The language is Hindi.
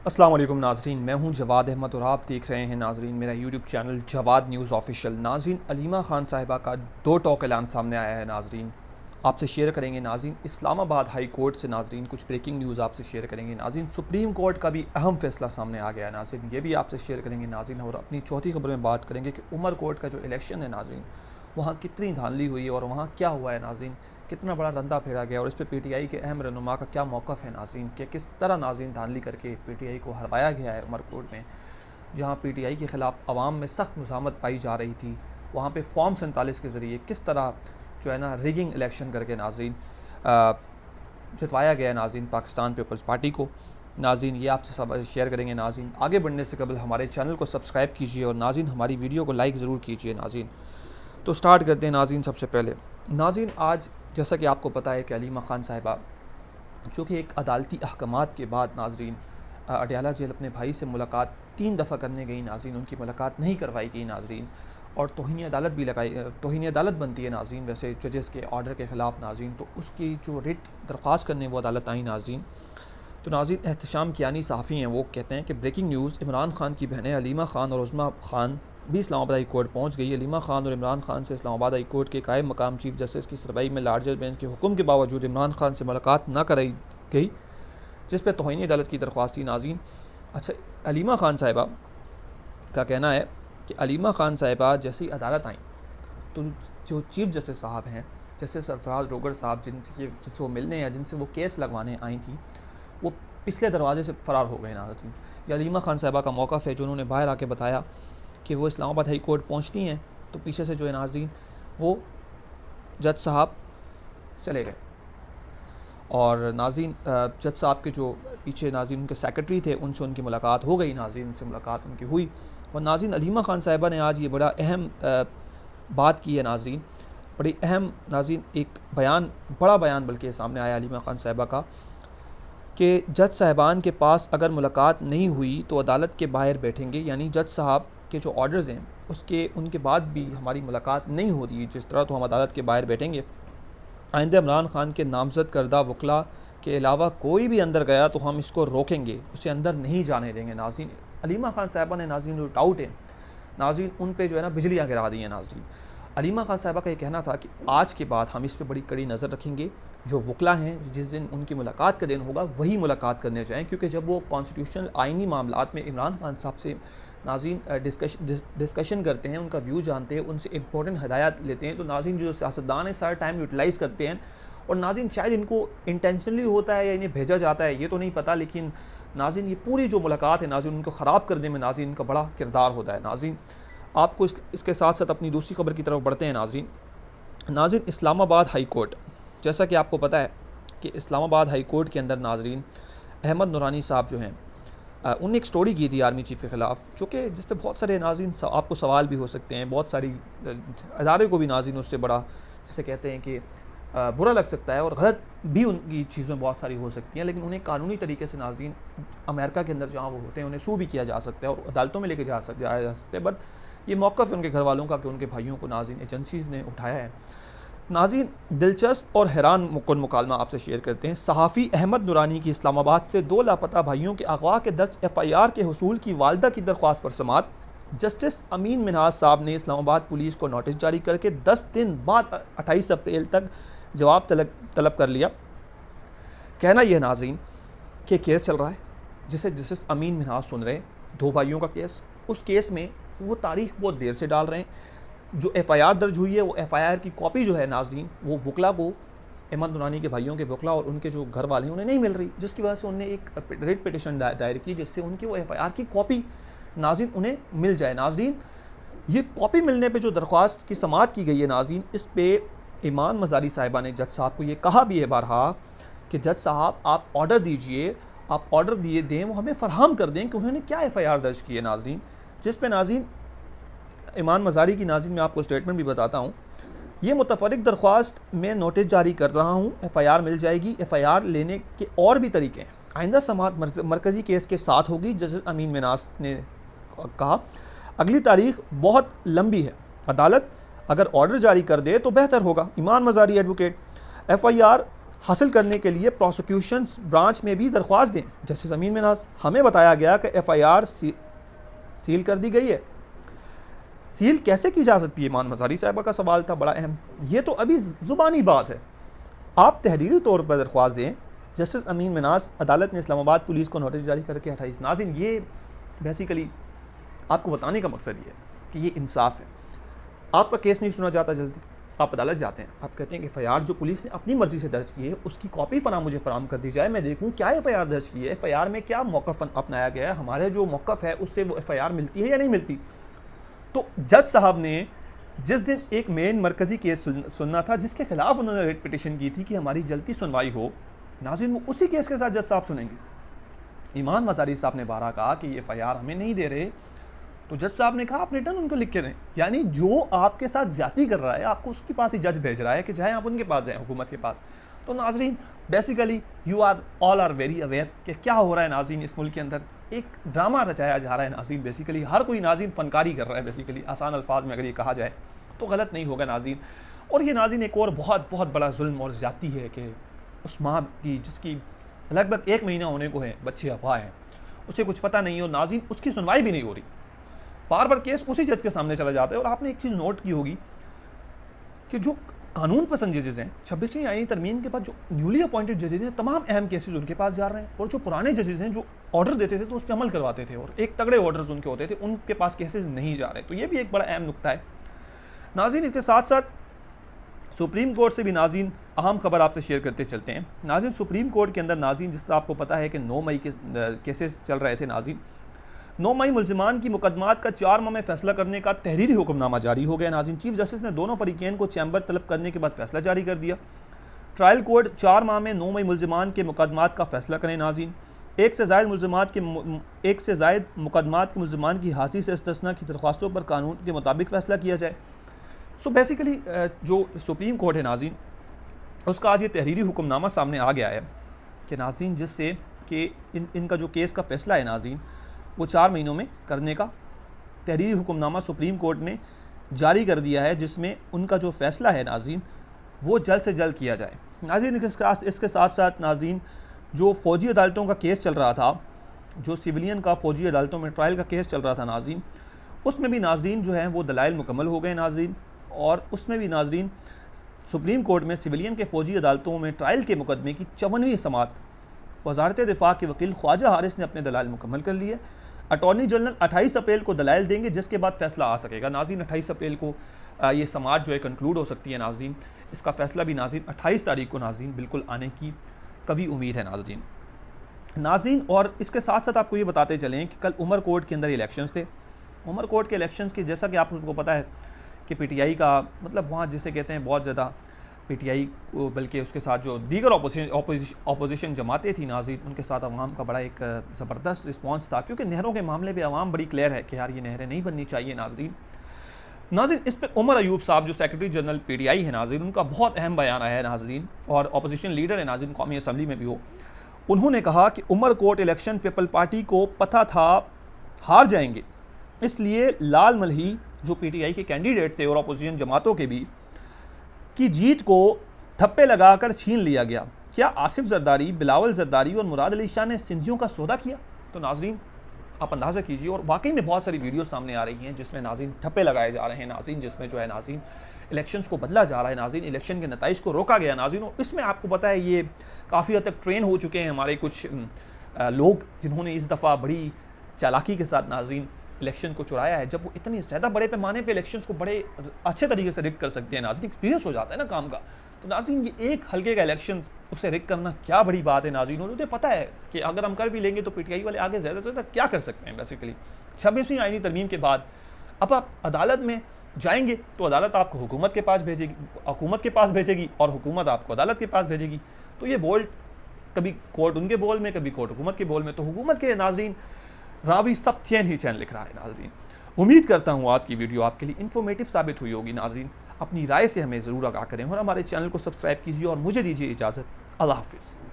अस्सलाम वालेकुम नाजरीन, मैं हूं जवाद अहमद और आप देख रहे हैं नाजरीन मेरा YouTube channel Jawad news official. नाजरीन, अलीमा खान साहिबा का दो टोक ऐलान सामने आया है नाजरीन, आपसे शेयर करेंगे नाजरीन। इस्लामाबाद हाई कोर्ट से नाजरीन कुछ ब्रेकिंग न्यूज़ आपसे शेयर करेंगे नाजरीन। सुप्रीम कोर्ट का भी अहम फैसला सामने आ गया है नाजरीन, ये भी आपसे शेयर करेंगे नाजरीन। और अपनी चौथी खबर में बात करेंगे कि उमर कोर्ट का जो इलेक्शन है नाजरीन, वहाँ कितनी धांधली हुई और वहाँ क्या हुआ है नाजरीन, कितना बड़ा रंदा फेरा गया और इस पर पीटीआई के अहम रहनुमा का क्या मौक़िफ़ है नाज़रीन, कि किस तरह नाज़रीन धांधली करके पीटीआई को हरवाया गया है उमरकोट में, जहां पीटीआई के ख़िलाफ़ आवाम में सख्त मुज़ाहमत पाई जा रही थी। वहाँ पे फॉर्म 47 के ज़रिए किस तरह जो है ना रिगिंग इलेक्शन करके नाज़रीन जितवाया गया नाज़रीन पाकिस्तान पीपल्स पार्टी को। नाज़रीन, ये आपसे सब शेयर करेंगे नाज़रीन। आगे बढ़ने से कबल हमारे चैनल को सब्सक्राइब कीजिए और नाज़रीन हमारी वीडियो को लाइक ज़रूर कीजिए नाज़रीन। तो स्टार्ट करते हैं नाज़रीन। सबसे पहले नाज़रीन, आज जैसा कि आपको पता है कि अलीमा खान साहिबा जो कि एक अदालती अहकामात के बाद नाज़रीन अडयाला जेल अपने भाई से मुलाकात 3 दफ़ा करने गई नाज़रीन, उनकी मुलाकात नहीं करवाई गई नाज़रीन, और तौहीन अदालत भी लगाई, तौहीन अदालत बनती है नाज़रीन वैसे जजेस के ऑर्डर के ख़िलाफ़ नाज़रीन। तो उसकी जो रिट दरख्वास्त करने वो अदालत आई नाज़रीन। तो नाज़रीन, एहतशाम कियानी सहाफ़ी हैं, वो कहते हैं कि ब्रेकिंग न्यूज़, इमरान खान की बहनें अलीमा खान और उज़्मा खान भी इस्लामाबाद हाई कोर्ट पहुँच गई। अलीमा खान और इमरान खान से इस्लामाबाद हाई कोर्ट के कायम मकाम चीफ जस्टिस की सरबराही में लार्जर बेंच के हुक्म के बावजूद इमरान खान से मुलाकात न कराई गई, जिस पर तौहीन अदालत की दरख्वास्त थी नाज़रीन। अच्छा, अलीमा खान साहिबा का कहना है कि अलीमा खान साहिबा जैसी अदालत आई तो जो चीफ जस्टिस साहब हैं, जस्टिस सरफराज रोगर साहब, जिनसे वो मिलने या जिनसे वो केस लगवाने आई थी, वो पिछले दरवाजे से फ़रार हो गए नाज़रीन। ये अलीमा खान साहिबा का मौक़िफ़ है जो उन्होंने बाहर आके बताया कि वो इस्लामाबाद हाई कोर्ट पहुँचती हैं तो पीछे से जो है नाज़रीन वो जज साहब चले गए। और नाज़रीन जज साहब के जो पीछे नाज़रीन उनके सेक्रेटरी थे, उनसे उनकी मुलाकात हो गई नाज़रीन, उनसे मुलाकात उनकी हुई। और नाज़रीन, अलीमा खान साहिबा ने आज ये बड़ा अहम बात की है नाज़रीन, बड़ी अहम नाज़रीन एक बयान, बड़ा बयान बल्कि सामने आया अलीमा खान साहिबा का, कि जज साहिबान के पास अगर मुलाकात नहीं हुई तो अदालत के बाहर बैठेंगे। यानी जज साहब के जो ऑर्डर्स हैं उसके उनके बाद भी हमारी मुलाकात नहीं हो रही जिस तरह, तो हम अदालत के बाहर बैठेंगे। आइंदा इमरान खान के नामज़द करदा वकला के अलावा कोई भी अंदर गया तो हम इसको रोकेंगे, उसे अंदर नहीं जाने देंगे। नाज़रीन, अलीमा खान साहिबा ने नाज़रीन जो डाउट है नाज़रीन उन पे जो है ना बिजलियाँ गिरा दी हैं नाज़रीन। अलीमा खान साहिबा का ये कहना था कि आज के बाद हम इस पर बड़ी कड़ी नज़र रखेंगे, जो वकला हैं जिस दिन उनकी मुलाकात का दिन होगा वही मुलाकात करने जाएँ, क्योंकि जब वो कॉन्स्टिट्यूशनल आइनी मामलात में इमरान खान साहब से नाज़रीन डिस्कशन करते हैं, उनका व्यू जानते हैं, उनसे इंपॉर्टेंट हदायत लेते हैं, तो नाज़रीन जो सियासतदान है सारा टाइम यूटिलाइज़ करते हैं। और नाज़रीन शायद इनको इंटेंशनली होता है या इन्हें भेजा जाता है ये तो नहीं पता, लेकिन नाज़रीन ये पूरी जो मुलाकात है नाज़रीन उनको ख़राब करने में नाज़रीन इनका बड़ा किरदार होता है। नाज़रीन, आपको इसके साथ साथ अपनी दूसरी खबर की तरफ बढ़ते हैं नाज़रीन। नाज़रीन, इस्लामाबाद हाई कोर्ट, जैसा कि आपको पता है कि इस्लामाबाद हाई कोर्ट के अंदर नाज़रीन अहमद नूरानी साहब जो हैं उन्होंने एक स्टोरी की थी आर्मी चीफ़ के ख़िलाफ़, जो कि जिस पे बहुत सारे नाज़रीन आपको सवाल भी हो सकते हैं, बहुत सारी अदारे को भी नाज़रीन उससे बड़ा जिसे कहते हैं कि बुरा लग सकता है और गलत भी उनकी चीज़ें बहुत सारी हो सकती हैं, लेकिन उन्हें कानूनी तरीके से नाज़रीन अमेरिका के अंदर जहाँ वो होते हैं उन्हें सू भी किया जा सकता है और अदालतों में लेके जाया जा सकता है। बट ये मौक़िफ़ है उनके घर वालों का कि उनके भाइयों को नाज़रीन एजेंसीज़ ने उठाया है। नाज़रीन, दिलचस्प और हैरान मुकन मुकालमा आपसे शेयर करते हैं। सहाफ़ी अहमद नूरानी की इस्लामाबाद से 2 लापता भाइयों के अगवा के दर्ज FIR के हुसूल की वालदा की दरख्वास्त पर समाअत। जस्टिस अमीन मिन्हाज साहब ने इस्लामाबाद पुलिस को नोटिस जारी करके 10 दिन बाद 28 अप्रैल तक जवाब तलब कर लिया। कहना यह नाज़रीन कि केस चल रहा है जिसे जस्टिस अमीन मिन्हाज सुन रहे हैं, 2 भाइयों का केस। उस केस में वो तारीख बहुत देर से डाल रहे हैं। जो FIR दर्ज हुई है वो FIR की कॉपी जो है नाज़रीन वो वकला को, अहमद नूरानी के भाइयों के वकला और उनके जो घर वाले हैं उन्हें नहीं मिल रही, जिसकी वजह से उन्होंने एक रिट पिटिशन दायर की जिससे उनकी वो FIR की कॉपी नाज़रीन उन्हें मिल जाए। नाज़रीन, ये कॉपी मिलने पे जो दरख्वास्त की समाअत की गई है नाज़रीन, इस पर ईमान मज़ारी साहिबा ने जज साहब को ये कहा भी है बारहा कि जज साहब आप ऑर्डर दीजिए, आप ऑर्डर दिए दें, वो हमें फ़रहम कर दें कि उन्होंने क्या FIR दर्ज की है नाज़रीन। जिस पे नाज़रीन ईमान मज़ारी की नाज़रीन मैं आपको स्टेटमेंट भी बताता हूँ। ये मुतफ़र्रिक़ दरख्वास्त में नोटिस जारी कर रहा हूँ, FIR मिल जाएगी। FIR लेने के और भी तरीके हैं, आइंदा समाअत मरकज़ी केस के साथ होगी। जस्टिस अमीन मिन्हाज ने कहा अगली तारीख बहुत लंबी है, अदालत अगर ऑर्डर जारी कर दे तो बेहतर होगा। ईमान मज़ारी एडवोकेट, FIR हासिल करने के लिए प्रोसिक्यूशन ब्रांच में भी दरख्वास्त दें। जस्टिस अमीन मिन्हास, हमें बताया गया कि FIR सील कर दी गई है। सील कैसे की जा सकती है? ईमान मज़ारी साहिबा का सवाल था बड़ा अहम। ये तो अभी ज़ुबानी बात है, आप तहरीरी तौर पर दरख्वास्त दें। जस्टिस अमीन मिन्हास, अदालत ने इस्लामाबाद पुलिस को नोटिस जारी करके 28। नाज़रीन, ये बेसिकली आपको बताने का मकसद ये है कि ये इंसाफ है। आपका केस नहीं सुना जाता जल्दी, आप अदालत जाते हैं, आप कहते हैं कि FIR जो पुलिस ने अपनी मर्ज़ी से दर्ज की है उसकी कॉपी मुझे फ़राहम कर दी जाए, मैं देखूँ क्या FIR दर्ज की है, FIR में क्या मौक़िफ़ अपनाया गया है, हमारे जो मौक़िफ़ है उससे वो FIR मिलती है या नहीं मिलती। तो जज साहब ने जिस दिन एक मेन मरकज़ी केस सुनना था जिसके खिलाफ उन्होंने रेट पिटिशन की थी कि हमारी जल्दी सुनवाई हो, नाज़रीन वो उसी केस के साथ जज साहब सुनेंगे। ईमान मज़ारी साहब ने बारह कहा कि ये FIR हमें नहीं दे रहे, तो जज साहब ने कहा आप रिटर्न उनको लिख के दें। यानी जो आपके साथ ज़्यादती कर रहा है आपको उसके पास ही जज भेज रहा है कि चाहे आप उनके पास जाएँ, हुकूमत के पास। तो नाज़रीन basically you all are very aware कि क्या हो रहा है नाज़रीन, इस मुल्क के अंदर एक ड्रामा रचाया जा रहा है नाज़रीन। बेसिकली हर कोई नाज़रीन फ़नकारी कर रहा है, बेसिकली आसान अल्फाज में अगर ये कहा जाए तो गलत नहीं होगा नाज़रीन। और ये नाज़रीन एक और बहुत बहुत बड़ा जुल्म और ज़्यादती है कि उस माँ की जिसकी लगभग 1 महीना होने को है, बच्चे अफवाह हैं, उसे कुछ पता नहीं हो नाज़रीन, उसकी सुनवाई भी नहीं हो रही, बार बार केस उसी जज के सामने चला जाता है। और आपने एक चीज़ नोट की होगी कि जो कानून पसंद जजेज़ हैं, 26वीं आईनी तरमीम के बाद जो न्यूली अपॉइंटेड जजेज़ हैं, तमाम अहम केसेस उनके पास जा रहे हैं। और जो पुराने जजेज़ हैं जो ऑर्डर देते थे तो उस पर अमल करवाते थे और एक तगड़े ऑर्डर्स उनके होते थे, उनके पास केसेस नहीं जा रहे। तो ये भी एक बड़ा अहम नुक्ता है नाज़रीन। इसके साथ साथ सुप्रीम कोर्ट से भी नाज़रीन अहम खबर आपसे शेयर करते चलते हैं। नाज़रीन सुप्रीम कोर्ट के अंदर नाज़रीन जिस तरह आपको पता है कि 9 मई के केसेस चल रहे थे नाज़रीन, 9 मई मुल्ज़िमान की मुकदमात का 4 माह में फैसला करने का तहरीरी हुक्मनामा जारी हो गया नाज़रीन। चीफ जस्टिस ने दोनों फरीकैन को चैम्बर तलब करने के बाद फैसला जारी कर दिया। ट्रायल कोर्ट 4 माह में 9 मई मुल्ज़िमान के मुकदमात का फैसला करें नाज़रीन। एक से ज़ायद मुकदमात के मुल्ज़िमान की हाजिरी से इस्तिस्ना की दरख्वास्तों पर कानून के मुताबिक फ़ैसला किया जाए। सो बेसिकली जो सुप्रीम कोर्ट है नाज़रीन, उसका आज ये तहरीरी हुक्मनामा सामने आ गया है कि नाज़रीन जिससे कि इनका जो केस का फ़ैसला है नाज़रीन वो 4 महीनों में करने का तहरीरी हुक्मनामा सुप्रीम कोर्ट ने जारी कर दिया है, जिसमें उनका जो फ़ैसला है नाज़रीन वो जल्द से जल्द किया जाए। नाज़रीन इसके साथ साथ नाज़रीन जो फ़ौजी अदालतों का केस चल रहा था, जो सिविलियन का फ़ौजी अदालतों में ट्रायल का केस चल रहा था नाज़रीन, उसमें भी नाज़रीन जो है वो दलाइल मुकम्मल हो गए नाज़रीन। और उसमें भी नाज़रीन सुप्रीम कोर्ट में सिविलियन के फ़ौजी अदालतों में ट्रायल के मुकदमे की 54वीं समात वज़ारत दिफ़ा के वकील ख्वाजा हारिस ने अपने दलाइल मुकम्मल कर लिए। अटॉर्नी जनरल 28 अप्रैल को दलाइल देंगे, जिसके बाद फ़ैसला आ सकेगा नाज़रीन। 28 अप्रैल को ये समात जो है कंक्लूड हो सकती है नाज़रीन। इसका फ़ैसला भी नाज़रीन 28 तारीख को नाज़रीन बिल्कुल आने की कभी उम्मीद है नाज़रीन। और इसके साथ साथ आपको ये बताते चलें कि कल उमर कोर्ट के अंदर इलेक्शंस थे। उमर कोर्ट के इलेक्शंस की जैसा कि आपको पता है कि PTI का मतलब वहाँ जिसे कहते हैं बहुत ज़्यादा PTI को, बल्कि उसके साथ जो दीगर अपोजिशन जमातें थी नाज़रीन, उनके साथ अवाम का बड़ा एक ज़बरदस्त रिस्पांस था, क्योंकि नहरों के मामले पे अवाम बड़ी क्लियर है कि यार ये नहरें नहीं बननी चाहिए नाज़रीन। इस पर उमर अयूब साहब जो सेक्रेटरी जनरल PTI है नाज़रीन, उनका बहुत अहम बयान आया है नाज़रीन, और अपोजिशन लीडर है नाज़रीन, कौमी असम्बली में भी हो। उन्होंने कहा कि Umar court election people party को पता था हार जाएंगे, इसलिए लाल मलही जो PTI के कैंडिडेट थे और अपोजिशन जमातों के भी की जीत को ठप्पे लगाकर छीन लिया गया। क्या आसिफ जरदारी, बिलावल जरदारी और मुराद अली शाह ने सिंधियों का सौदा किया? तो नाज़रीन आप अंदाज़ा कीजिए। और वाकई में बहुत सारी वीडियो सामने आ रही हैं जिसमें नाज़रीन ठप्पे लगाए जा रहे हैं नाज़रीन, जिसमें जो है नाज़रीन इलेक्शंस को बदला जा रहा है नाज़रीन, इलेक्शन के नताइज को रोका गया नाज़रीन। और इसमें आपको पता है ये काफ़ी हद तक ट्रेन हो चुके हैं हमारे कुछ लोग, जिन्होंने इस दफ़ा बड़ी चालाकी के साथ नाज़रीन इलेक्शन को चुराया है। जब वो इतनी ज़्यादा बड़े पैमाने पे इलेक्शंस को बड़े अच्छे तरीके से रिग कर सकते हैं नाज़रीन, एक्सपीरियंस हो जाता है ना काम का, तो नाज़रीन ये एक हल्के का इलेक्शन उससे रिग करना क्या बड़ी बात है नाज़रीन। और मुझे पता है कि अगर हम कर भी लेंगे तो PTI वाले आगे ज़्यादा से ज़्यादा क्या कर सकते हैं। बेसिकली 26वीं आईनी तरमीम के बाद अब आप अदालत में जाएंगे तो अदालत आपको हुकूमत के पास भेजेगी, हुकूमत के पास भेजेगी और हुकूमत आपको अदालत के पास भेजेगी। तो ये बोल्ट कभी कोर्ट उनके बोल में, कभी कोर्ट हुकूमत के बोल में। तो हुकूमत के नाज़रीन रावी सब चैन ही चैन लिख रहा है नाज़रीन। उम्मीद करता हूँ आज की वीडियो आपके लिए इन्फॉर्मेटिव साबित हुई होगी नाज़रीन। अपनी राय से हमें ज़रूर आगाह करें और हमारे चैनल को सब्सक्राइब कीजिए और मुझे दीजिए इजाज़त। अल्लाह हाफ़िज़।